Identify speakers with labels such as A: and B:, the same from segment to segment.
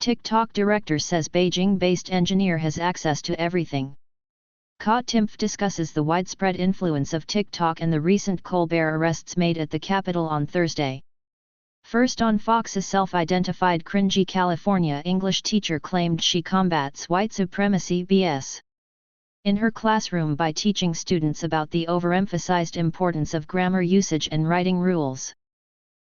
A: TikTok director says Beijing-based engineer has access to everything. Ka Timpf discusses the widespread influence of TikTok and the recent Colbert arrests made at the Capitol on Thursday. First on Fox, a self-identified cringy California English teacher claimed she combats white supremacy BS in her classroom by teaching students about the overemphasized importance of grammar usage and writing rules.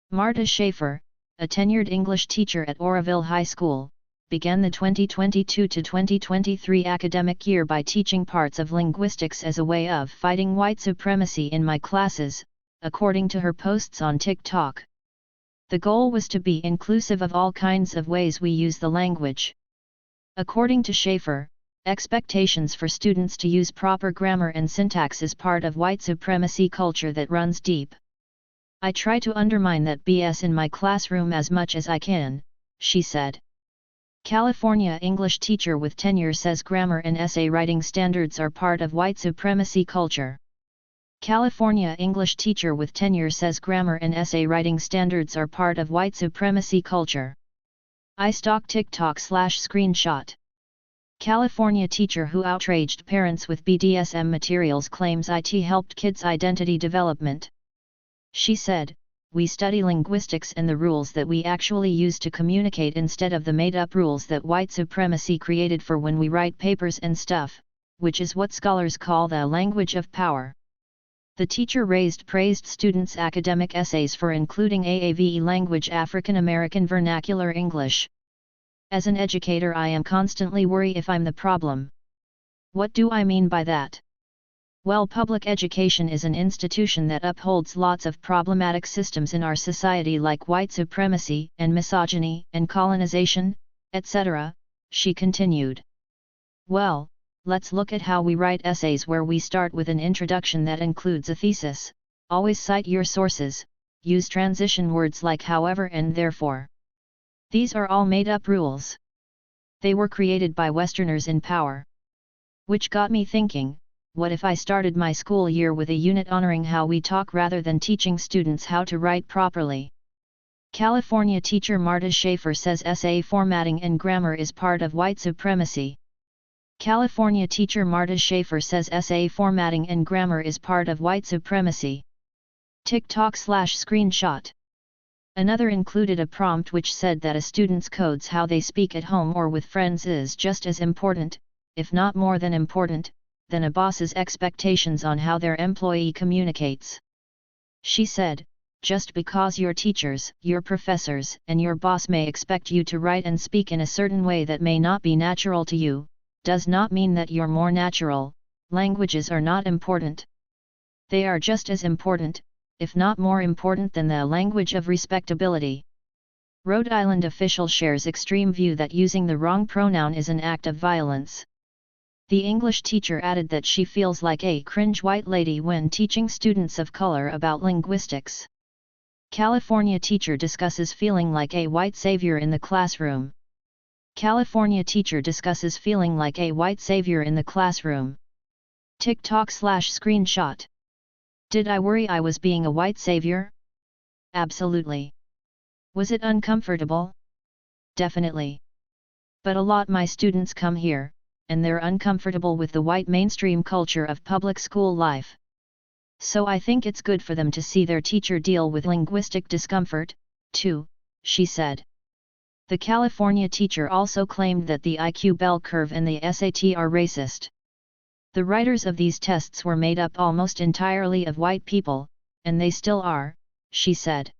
A: Marta Schaefer, a tenured English teacher at Oroville High School, began the 2022-2023 academic year by teaching parts of linguistics as a way of fighting white supremacy in my classes, according to her posts on TikTok. The goal was to be inclusive of all kinds of ways we use the language. According to Schaefer, expectations for students to use proper grammar and syntax is part of white supremacy culture that runs deep. I try to undermine that BS in my classroom as much as I can, she said. California English teacher with tenure says grammar and essay writing standards are part of white supremacy culture. California English teacher with tenure says grammar and essay writing standards are part of white supremacy culture. I stalk TikTok/screenshot. California teacher who outraged parents with BDSM materials claims IT helped kids' identity development. She said, "We study linguistics and the rules that we actually use to communicate instead of the made-up rules that white supremacy created for when we write papers and stuff, which is what scholars call the language of power." The teacher praised students' academic essays for including AAVE language, African American Vernacular English. As an educator, I am constantly worried if I'm the problem. What do I mean by that? Well, public education is an institution that upholds lots of problematic systems in our society like white supremacy and misogyny and colonization, etc., she continued. Well, let's look at how we write essays, where we start with an introduction that includes a thesis, always cite your sources, use transition words like however and therefore. These are all made-up rules. They were created by Westerners in power. Which got me thinking, what if I started my school year with a unit honoring how we talk rather than teaching students how to write properly? California teacher Marta Schaefer says essay formatting and grammar is part of white supremacy. California teacher Marta Schaefer says essay formatting and grammar is part of white supremacy. TikTok/screenshot. Another included a prompt which said that a student's codes how they speak at home or with friends is just as important, if not more than important, than a boss's expectations on how their employee communicates. She said, "Just because your teachers, your professors, and your boss may expect you to write and speak in a certain way that may not be natural to you, does not mean that you're more natural. Languages are not important. They are just as important, if not more important, than the language of respectability." Rhode Island official shares extreme view that using the wrong pronoun is an act of violence. The English teacher added that she feels like a cringe white lady when teaching students of color about linguistics. California teacher discusses feeling like a white savior in the classroom. California teacher discusses feeling like a white savior in the classroom. TikTok/screenshot. Did I worry I was being a white savior? Absolutely. Was it uncomfortable? Definitely. But a lot my students come here, and they're uncomfortable with the white mainstream culture of public school life. So I think it's good for them to see their teacher deal with linguistic discomfort, too, she said. The California teacher also claimed that the IQ bell curve and the SAT are racist. The writers of these tests were made up almost entirely of white people, and they still are, she said.